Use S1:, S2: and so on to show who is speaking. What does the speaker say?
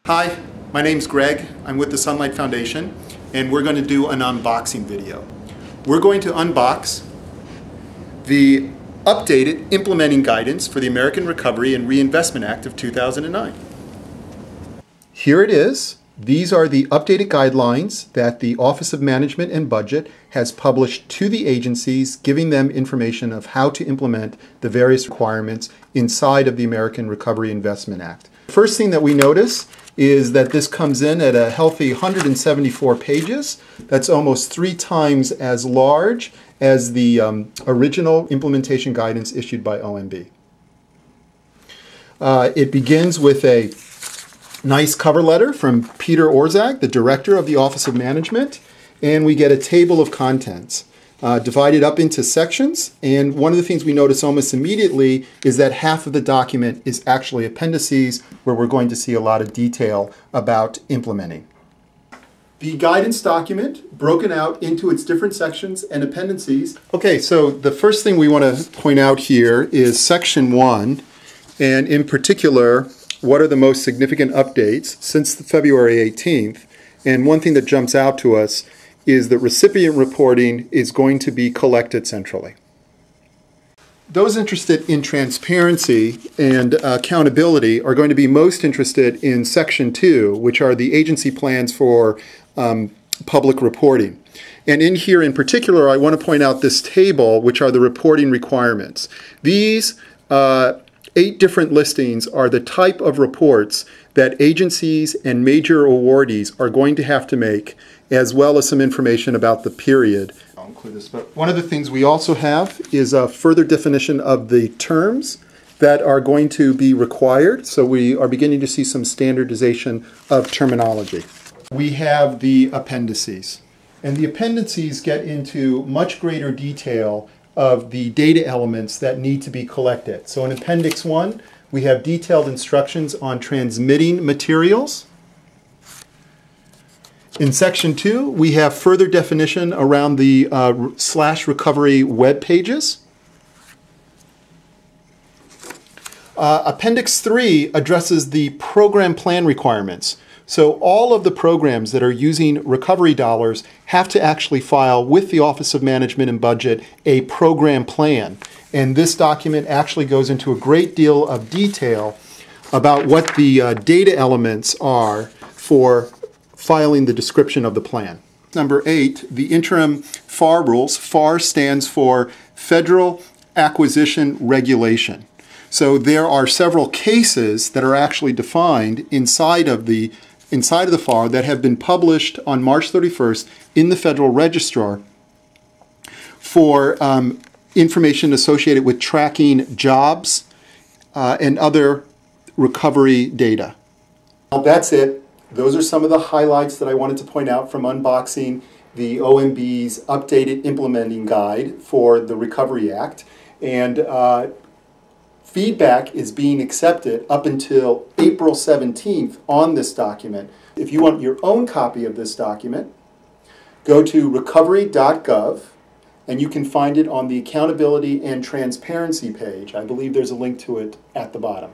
S1: Hi, my name's Greg. I'm with the Sunlight Foundation, and we're going to do an unboxing video. We're going to unbox the updated implementing guidance for the American Recovery and Reinvestment Act of 2009. Here it is. These are the updated guidelines that the Office of Management and Budget has published to the agencies, giving them information of how to implement the various requirements inside of the American Recovery and Investment Act. First thing that we notice is that this comes in at a healthy 174 pages. That's almost 3 times as large as the original implementation guidance issued by OMB. It begins with a nice cover letter from Peter Orzag, the Director of the Office of Management, and we get a table of contents divided up into sections. And one of the things we notice almost immediately is that half of the document is actually appendices, where we're going to see a lot of detail about implementing. The guidance document broken out into its different sections and appendices. Okay, so the first thing we want to point out here is section 1, and in particular, what are the most significant updates since February 18th? And one thing that jumps out to us is that recipient reporting is going to be collected centrally. Those interested in transparency and accountability are going to be most interested in Section 2, which are the agency plans for public reporting. And in here in particular, I want to point out this table, which are the reporting requirements. These 8 different listings are the type of reports that agencies and major awardees are going to have to make, as well as some information about the period. I'll include this, but one of the things we also have is a further definition of the terms that are going to be required. So we are beginning to see some standardization of terminology. We have the appendices, and the appendices get into much greater detail of the data elements that need to be collected. So in Appendix 1, we have detailed instructions on transmitting materials. In Section 2, we have further definition around the /recovery web pages. Appendix 3 addresses the program plan requirements. So all of the programs that are using recovery dollars have to actually file with the Office of Management and Budget a program plan. And this document actually goes into a great deal of detail about what the data elements are for filing the description of the plan. Number 8, the interim FAR rules. FAR stands for Federal Acquisition Regulation. So there are several cases that are actually defined inside of the FAR that have been published on March 31st in the Federal Register for information associated with tracking jobs and other recovery data. Well, that's it. Those are some of the highlights that I wanted to point out from unboxing the OMB's updated implementing guide for the Recovery Act. And feedback is being accepted up until April 17th on this document. If you want your own copy of this document, go to recovery.gov, and you can find it on the Accountability and Transparency page. I believe there's a link to it at the bottom.